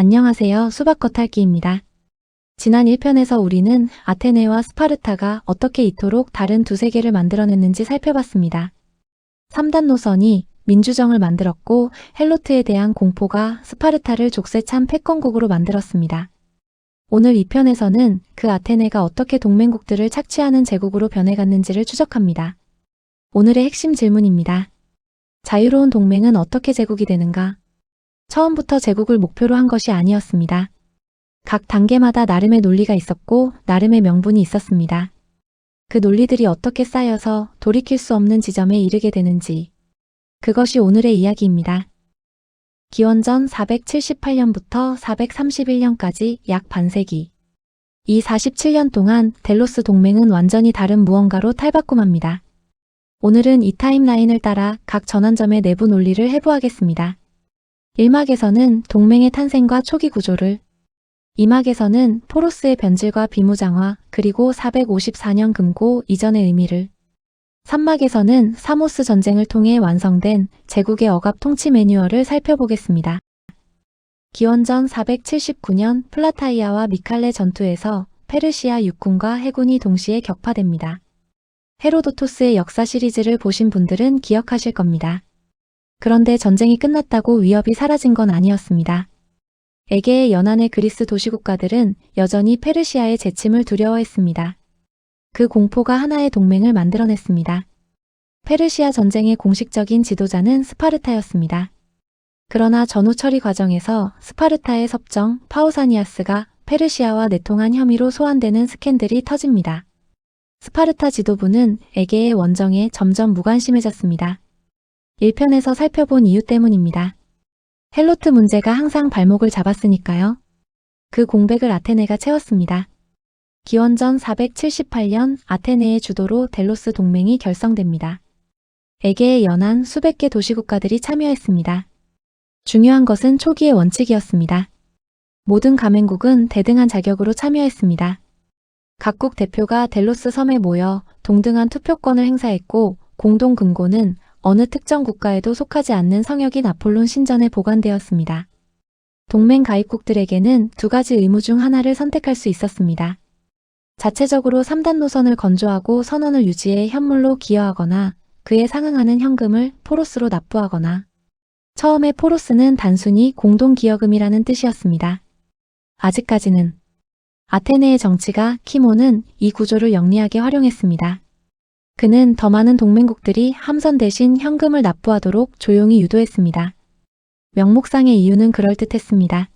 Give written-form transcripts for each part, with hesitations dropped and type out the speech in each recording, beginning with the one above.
안녕하세요. 수박 겉핥기입니다. 지난 1편에서 우리는 아테네와 스파르타가 어떻게 이토록 다른 두 세계를 만들어냈는지 살펴봤습니다. 3단 노선이 민주정을 만들었고 헬로트에 대한 공포가 스파르타를 족쇄찬 패권국으로 만들었습니다. 오늘 2편에서는 그 아테네가 어떻게 동맹국들을 착취하는 제국으로 변해갔는지를 추적합니다. 오늘의 핵심 질문입니다. 자유로운 동맹은 어떻게 제국이 되는가? 처음부터 제국을 목표로 한 것이 아니었습니다. 각 단계마다 나름의 논리가 있었고 나름의 명분이 있었습니다. 그 논리들이 어떻게 쌓여서 돌이킬 수 없는 지점에 이르게 되는지, 그것이 오늘의 이야기입니다. 기원전 478년부터 431년까지 약 반세기. 이 47년 동안 델로스 동맹은 완전히 다른 무언가로 탈바꿈합니다. 오늘은 이 타임라인을 따라 각 전환점의 내부 논리를 해부하겠습니다. 1막에서는 동맹의 탄생과 초기 구조를, 2막에서는 포로스의 변질과 비무장화, 그리고 454년 금고 이전의 의미를, 3막에서는 사모스 전쟁을 통해 완성된 제국의 억압 통치 매뉴얼을 살펴보겠습니다. 기원전 479년 플라타이아와 미칼레 전투에서 페르시아 육군과 해군이 동시에 격파됩니다. 헤로도토스의 역사 시리즈를 보신 분들은 기억하실 겁니다. 그런데 전쟁이 끝났다고 위협이 사라진 건 아니었습니다. 에게의 연안의 그리스 도시국가들은 여전히 페르시아의 재침을 두려워했습니다. 그 공포가 하나의 동맹을 만들어냈습니다. 페르시아 전쟁의 공식적인 지도자는 스파르타였습니다. 그러나 전후 처리 과정에서 스파르타의 섭정 파우사니아스가 페르시아와 내통한 혐의로 소환되는 스캔들이 터집니다. 스파르타 지도부는 에게의 원정에 점점 무관심해졌습니다. 1편에서 살펴본 이유 때문입니다. 헬로트 문제가 항상 발목을 잡았으니까요. 그 공백을 아테네가 채웠습니다. 기원전 478년 아테네의 주도로 델로스 동맹이 결성됩니다. 에게의 연안 수백 개 도시국가들이 참여했습니다. 중요한 것은 초기의 원칙이었습니다. 모든 가맹국은 대등한 자격으로 참여했습니다. 각국 대표가 델로스 섬에 모여 동등한 투표권을 행사했고 공동 금고는 어느 특정 국가에도 속하지 않는 성역인 아폴론 신전에 보관되었습니다. 동맹 가입국들에게는 두 가지 의무 중 하나를 선택할 수 있었습니다. 자체적으로 3단 노선을 건조하고 선언을 유지해 현물로 기여하거나 그에 상응하는 현금을 포로스로 납부하거나. 처음에 포로스는 단순히 공동기여금이라는 뜻이었습니다. 아직까지는. 아테네의 정치가 키모는 이 구조를 영리하게 활용했습니다. 그는 더 많은 동맹국들이 함선 대신 현금을 납부하도록 조용히 유도했습니다. 명목상의 이유는 그럴듯했습니다.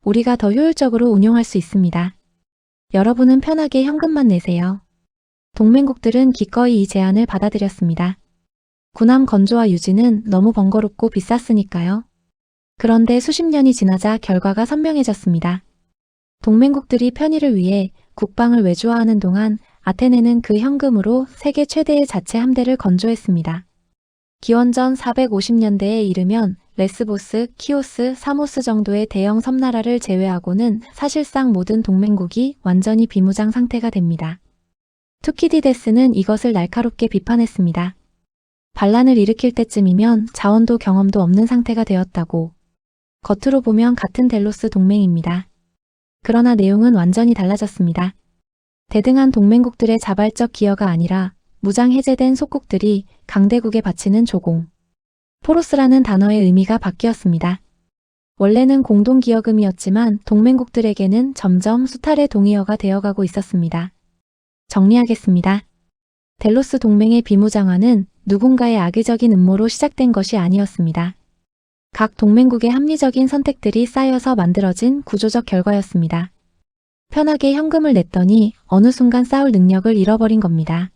우리가 더 효율적으로 운용할 수 있습니다. 여러분은 편하게 현금만 내세요. 동맹국들은 기꺼이 이 제안을 받아들였습니다. 군함 건조와 유지는 너무 번거롭고 비쌌으니까요. 그런데 수십 년이 지나자 결과가 선명해졌습니다. 동맹국들이 편의를 위해 국방을 외주화하는 동안 아테네는 그 현금으로 세계 최대의 자체 함대를 건조했습니다. 기원전 450년대에 이르면 레스보스, 키오스, 사모스 정도의 대형 섬나라를 제외하고는 사실상 모든 동맹국이 완전히 비무장 상태가 됩니다. 투키디데스는 이것을 날카롭게 비판했습니다. 반란을 일으킬 때쯤이면 자원도 경험도 없는 상태가 되었다고. 겉으로 보면 같은 델로스 동맹입니다. 그러나 내용은 완전히 달라졌습니다. 대등한 동맹국들의 자발적 기여가 아니라 무장 해제된 속국들이 강대국에 바치는 조공. 포로스라는 단어의 의미가 바뀌었습니다. 원래는 공동기여금이었지만 동맹국들에게는 점점 수탈의 동의어가 되어가고 있었습니다. 정리하겠습니다. 델로스 동맹의 비무장화는 누군가의 악의적인 음모로 시작된 것이 아니었습니다. 각 동맹국의 합리적인 선택들이 쌓여서 만들어진 구조적 결과였습니다. 편하게 현금을 냈더니 어느 순간 싸울 능력을 잃어버린 겁니다.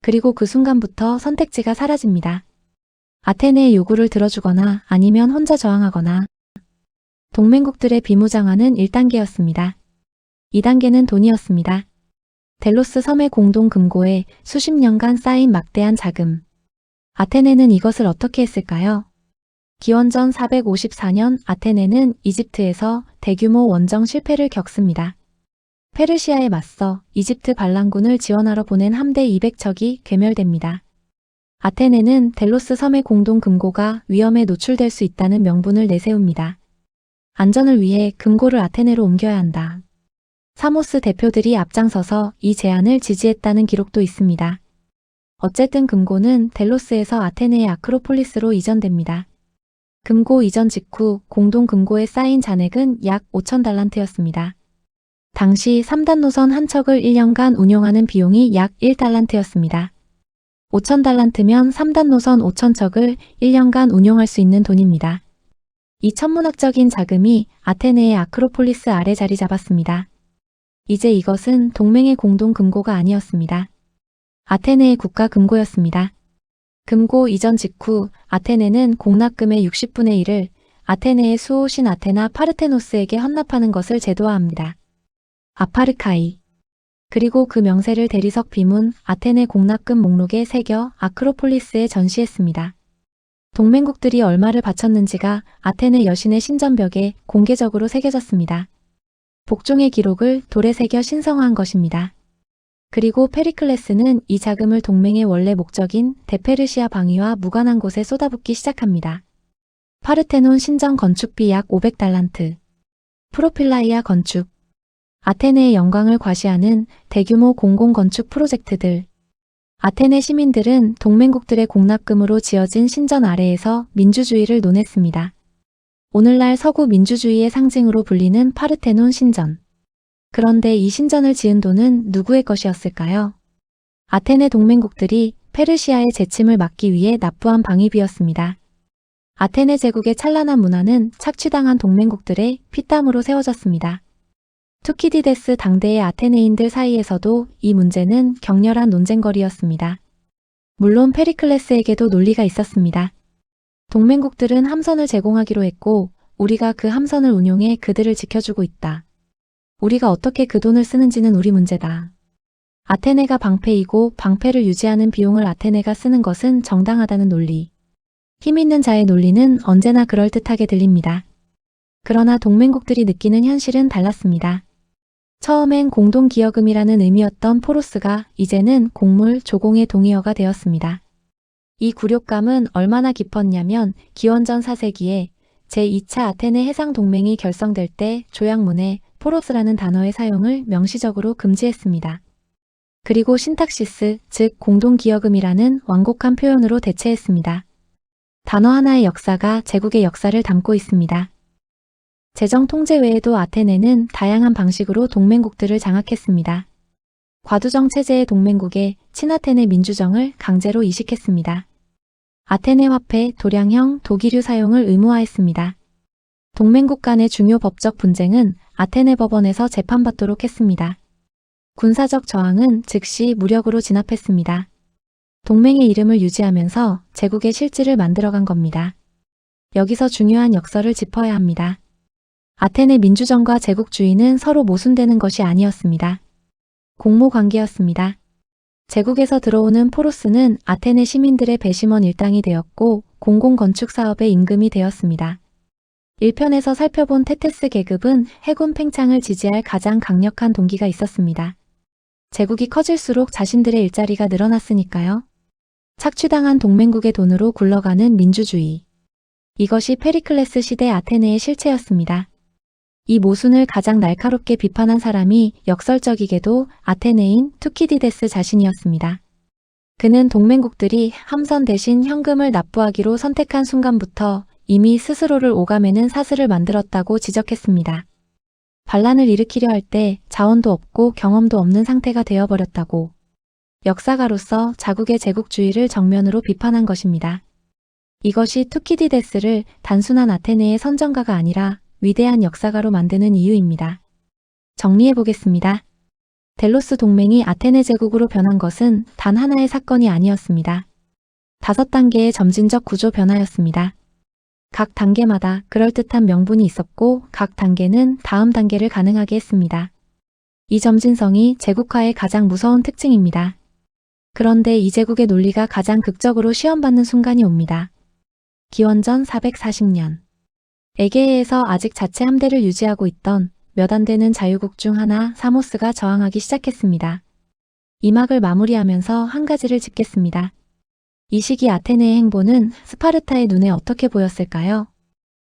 그리고 그 순간부터 선택지가 사라집니다. 아테네의 요구를 들어주거나 아니면 혼자 저항하거나. 동맹국들의 비무장화는 1단계였습니다. 2단계는 돈이었습니다. 델로스 섬의 공동 금고에 수십 년간 쌓인 막대한 자금. 아테네는 이것을 어떻게 했을까요? 기원전 454년 아테네는 이집트에서 대규모 원정 실패를 겪습니다. 페르시아에 맞서 이집트 반란군을 지원하러 보낸 함대 200척이 괴멸됩니다. 아테네는 델로스 섬의 공동 금고가 위험에 노출될 수 있다는 명분을 내세웁니다. 안전을 위해 금고를 아테네로 옮겨야 한다. 사모스 대표들이 앞장서서 이 제안을 지지했다는 기록도 있습니다. 어쨌든 금고는 델로스에서 아테네의 아크로폴리스로 이전됩니다. 금고 이전 직후 공동 금고에 쌓인 잔액은 약 5,000달란트였습니다. 당시 3단 노선 한 척을 1년간 운용하는 비용이 약 1달란트였습니다. 5,000달란트면 3단 노선 5,000척을 1년간 운용할 수 있는 돈입니다. 이 천문학적인 자금이 아테네의 아크로폴리스 아래 자리 잡았습니다. 이제 이것은 동맹의 공동 금고가 아니었습니다. 아테네의 국가 금고였습니다. 금고 이전 직후 아테네는 공납금의 60분의 1을 아테네의 수호신 아테나 파르테노스에게 헌납하는 것을 제도화합니다. 아파르카이. 그리고 그 명세를 대리석 비문 아테네 공납금 목록에 새겨 아크로폴리스에 전시했습니다. 동맹국들이 얼마를 바쳤는지가 아테네 여신의 신전벽에 공개적으로 새겨졌습니다. 복종의 기록을 돌에 새겨 신성화한 것입니다. 그리고 페리클레스는 이 자금을 동맹의 원래 목적인 대페르시아 방위와 무관한 곳에 쏟아붓기 시작합니다. 파르테논 신전 건축비 약 500달란트. 프로필라이아 건축. 아테네의 영광을 과시하는 대규모 공공건축 프로젝트들. 아테네 시민들은 동맹국들의 공납금으로 지어진 신전 아래에서 민주주의를 논했습니다. 오늘날 서구 민주주의의 상징으로 불리는 파르테논 신전. 그런데 이 신전을 지은 돈은 누구의 것이었을까요? 아테네 동맹국들이 페르시아의 재침을 막기 위해 납부한 방위비였습니다. 아테네 제국의 찬란한 문화는 착취당한 동맹국들의 피땀으로 세워졌습니다. 투키디데스 당대의 아테네인들 사이에서도 이 문제는 격렬한 논쟁거리였습니다. 물론 페리클레스에게도 논리가 있었습니다. 동맹국들은 함선을 제공하기로 했고 우리가 그 함선을 운용해 그들을 지켜주고 있다. 우리가 어떻게 그 돈을 쓰는지는 우리 문제다. 아테네가 방패이고 방패를 유지하는 비용을 아테네가 쓰는 것은 정당하다는 논리. 힘 있는 자의 논리는 언제나 그럴듯하게 들립니다. 그러나 동맹국들이 느끼는 현실은 달랐습니다. 처음엔 공동기여금이라는 의미였던 포로스가 이제는 곡물 조공의 동의어가 되었습니다. 이 굴욕감은 얼마나 깊었냐면 기원전 4세기에 제2차 아테네 해상동맹이 결성될 때 조약문에 포로스라는 단어의 사용을 명시적으로 금지했습니다. 그리고 신탁시스, 즉 공동기여금이라는 완곡한 표현으로 대체했습니다. 단어 하나의 역사가 제국의 역사를 담고 있습니다. 재정 통제 외에도 아테네는 다양한 방식으로 동맹국들을 장악했습니다. 과두정 체제의 동맹국에 친아테네 민주정을 강제로 이식했습니다. 아테네 화폐, 도량형, 도기류 사용을 의무화했습니다. 동맹국 간의 중요 법적 분쟁은 아테네 법원에서 재판받도록 했습니다. 군사적 저항은 즉시 무력으로 진압했습니다. 동맹의 이름을 유지하면서 제국의 실질을 만들어간 겁니다. 여기서 중요한 역설을 짚어야 합니다. 아테네 민주정과 제국주의는 서로 모순되는 것이 아니었습니다. 공모관계였습니다. 제국에서 들어오는 포로스는 아테네 시민들의 배심원 일당이 되었고 공공건축 사업의 임금이 되었습니다. 1편에서 살펴본 테테스 계급은 해군 팽창을 지지할 가장 강력한 동기가 있었습니다. 제국이 커질수록 자신들의 일자리가 늘어났으니까요. 착취당한 동맹국의 돈으로 굴러가는 민주주의. 이것이 페리클레스 시대 아테네의 실체였습니다. 이 모순을 가장 날카롭게 비판한 사람이 역설적이게도 아테네인 투키디데스 자신이었습니다. 그는 동맹국들이 함선 대신 현금을 납부하기로 선택한 순간부터 이미 스스로를 오가매는 사슬을 만들었다고 지적했습니다. 반란을 일으키려 할 때 자원도 없고 경험도 없는 상태가 되어버렸다고. 역사가로서 자국의 제국주의를 정면으로 비판한 것입니다. 이것이 투키디데스를 단순한 아테네의 선정가가 아니라 위대한 역사가로 만드는 이유입니다. 정리해보겠습니다. 델로스 동맹이 아테네 제국으로 변한 것은 단 하나의 사건이 아니었습니다. 5단계의 점진적 구조 변화였습니다. 각 단계마다 그럴듯한 명분이 있었고 각 단계는 다음 단계를 가능하게 했습니다. 이 점진성이 제국화의 가장 무서운 특징입니다. 그런데 이 제국의 논리가 가장 극적으로 시험받는 순간이 옵니다. 기원전 440년. 에게해에서 아직 자체 함대를 유지하고 있던 몇 안 되는 자유국 중 하나 사모스가 저항하기 시작했습니다. 이 막을 마무리하면서 한 가지를 짚겠습니다. 이 시기 아테네의 행보는 스파르타의 눈에 어떻게 보였을까요?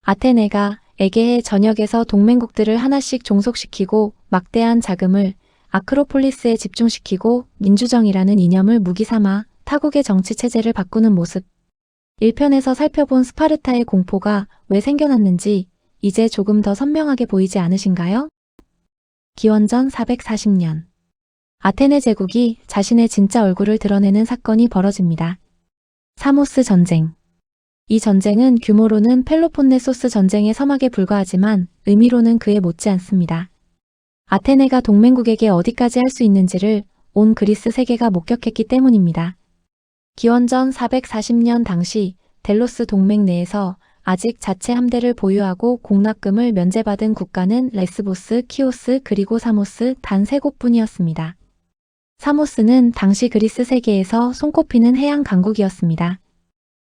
아테네가 에게해 전역에서 동맹국들을 하나씩 종속시키고 막대한 자금을 아크로폴리스에 집중시키고 민주정이라는 이념을 무기 삼아 타국의 정치 체제를 바꾸는 모습. 1편에서 살펴본 스파르타의 공포가 왜 생겨났는지 이제 조금 더 선명하게 보이지 않으신가요? 기원전 440년. 아테네 제국이 자신의 진짜 얼굴을 드러내는 사건이 벌어집니다. 사모스 전쟁. 이 전쟁은 규모로는 펠로폰네소스 전쟁의 서막에 불과하지만 의미로는 그에 못지 않습니다. 아테네가 동맹국에게 어디까지 할 수 있는지를 온 그리스 세계가 목격했기 때문입니다. 기원전 440년 당시 델로스 동맹 내에서 아직 자체 함대를 보유하고 공납금을 면제받은 국가는 레스보스, 키오스 그리고 사모스 단 3곳뿐이었습니다. 사모스는 당시 그리스 세계에서 손꼽히는 해양 강국이었습니다.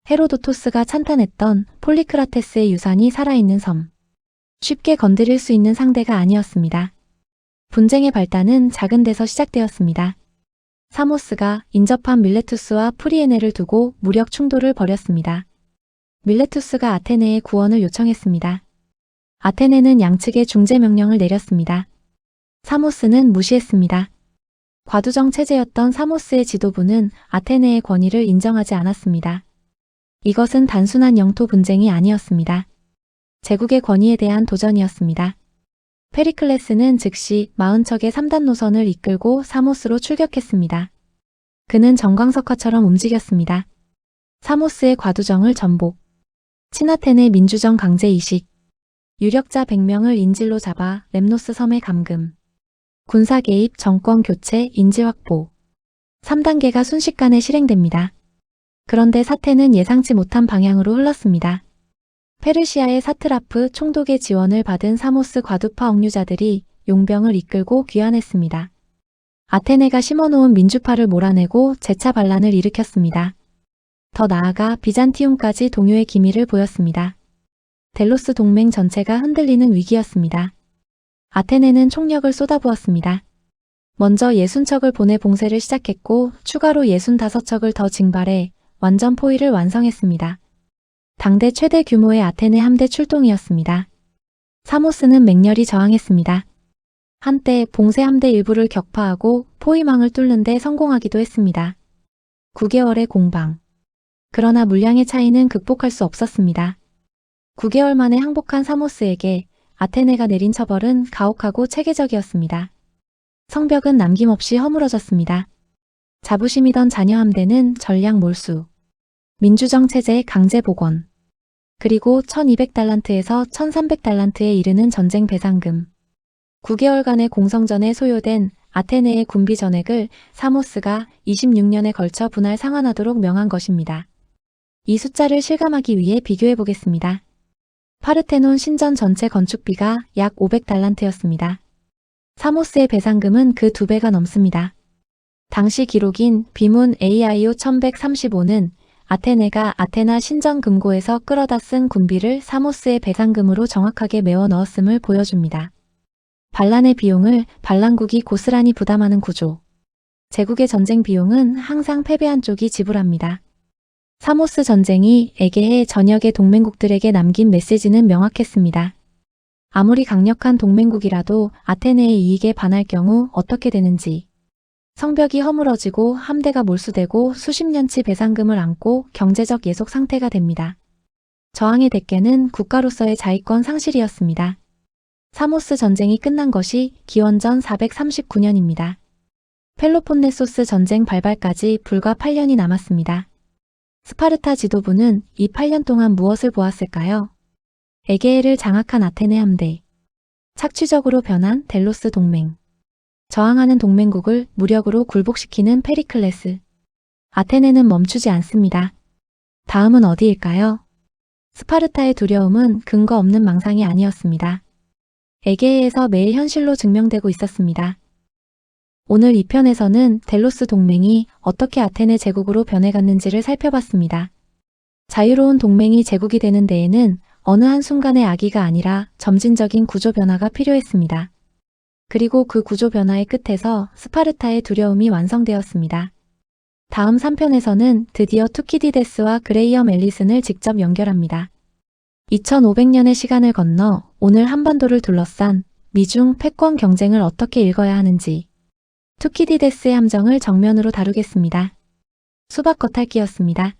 헤로도토스가 찬탄했던 폴리크라테스의 유산이 살아있는 섬. 쉽게 건드릴 수 있는 상대가 아니었습니다. 분쟁의 발단은 작은 데서 시작되었습니다. 사모스가 인접한 밀레투스와 프리에네를 두고 무력 충돌을 벌였습니다. 밀레투스가 아테네의 구원을 요청했습니다. 아테네는 양측의 중재 명령을 내렸습니다. 사모스는 무시했습니다. 과두정 체제였던 사모스의 지도부는 아테네의 권위를 인정하지 않았습니다. 이것은 단순한 영토 분쟁이 아니었습니다. 제국의 권위에 대한 도전이었습니다. 페리클레스는 즉시 40척의 3단 노선을 이끌고 사모스로 출격했습니다. 그는 정광석화처럼 움직였습니다. 사모스의 과두정을 전복, 친아테네 민주정 강제 이식, 유력자 100명을 인질로 잡아 렘노스 섬에 감금, 군사 개입, 정권 교체, 인지 확보. 3단계가 순식간에 실행됩니다. 그런데 사태는 예상치 못한 방향으로 흘렀습니다. 페르시아의 사트라프 총독의 지원을 받은 사모스 과두파 억류자들이 용병을 이끌고 귀환했습니다. 아테네가 심어놓은 민주파를 몰아내고 재차 반란을 일으켰습니다. 더 나아가 비잔티움까지 동요의 기미를 보였습니다. 델로스 동맹 전체가 흔들리는 위기였습니다. 아테네는 총력을 쏟아부었습니다. 먼저 60척을 보내 봉쇄를 시작했고 추가로 65척을 더 징발해 완전 포위를 완성했습니다. 당대 최대 규모의 아테네 함대 출동이었습니다. 사모스는 맹렬히 저항했습니다. 한때 봉쇄 함대 일부를 격파하고 포위망을 뚫는 데 성공하기도 했습니다. 9개월의 공방. 그러나 물량의 차이는 극복할 수 없었습니다. 9개월 만에 항복한 사모스에게 아테네가 내린 처벌은 가혹하고 체계적이었습니다. 성벽은 남김없이 허물어졌습니다. 자부심이던 자녀 함대는 전량 몰수, 민주정 체제의 강제 복원, 그리고 1200달란트에서 1300달란트에 이르는 전쟁 배상금, 9개월간의 공성전에 소요된 아테네의 군비 전액을 사모스가 26년에 걸쳐 분할 상환하도록 명한 것입니다. 이 숫자를 실감하기 위해 비교해 보겠습니다. 파르테논 신전 전체 건축비가 약 500달란트였습니다. 사모스의 배상금은 그 2배가 넘습니다. 당시 기록인 비문 AIO 1135는 아테네가 아테나 신전 금고에서 끌어다 쓴 군비를 사모스의 배상금으로 정확하게 메워 넣었음을 보여줍니다. 반란의 비용을 반란국이 고스란히 부담하는 구조. 제국의 전쟁 비용은 항상 패배한 쪽이 지불합니다. 사모스 전쟁이 에게해 전역의 동맹국들에게 남긴 메시지는 명확했습니다. 아무리 강력한 동맹국이라도 아테네의 이익에 반할 경우 어떻게 되는지. 성벽이 허물어지고 함대가 몰수되고 수십 년치 배상금을 안고 경제적 예속 상태가 됩니다. 저항의 대가는 국가로서의 자위권 상실이었습니다. 사모스 전쟁이 끝난 것이 기원전 439년입니다. 펠로폰네소스 전쟁 발발까지 불과 8년이 남았습니다. 스파르타 지도부는 이 8년 동안 무엇을 보았을까요? 에게해를 장악한 아테네 함대, 착취적으로 변한 델로스 동맹, 저항하는 동맹국을 무력으로 굴복시키는 페리클레스. 아테네는 멈추지 않습니다. 다음은 어디일까요? 스파르타의 두려움은 근거 없는 망상이 아니었습니다. 에게해에서 매일 현실로 증명되고 있었습니다. 오늘 2편에서는 델로스 동맹이 어떻게 아테네 제국으로 변해갔는지를 살펴봤습니다. 자유로운 동맹이 제국이 되는 데에는 어느 한순간의 악의가 아니라 점진적인 구조 변화가 필요했습니다. 그리고 그 구조 변화의 끝에서 스파르타의 두려움이 완성되었습니다. 다음 3편에서는 드디어 투키디데스와 그레이엄 앨리슨을 직접 연결합니다. 2500년의 시간을 건너 오늘 한반도를 둘러싼 미중 패권 경쟁을 어떻게 읽어야 하는지 투키디데스의 함정을 정면으로 다루겠습니다. 수박 겉핥기였습니다.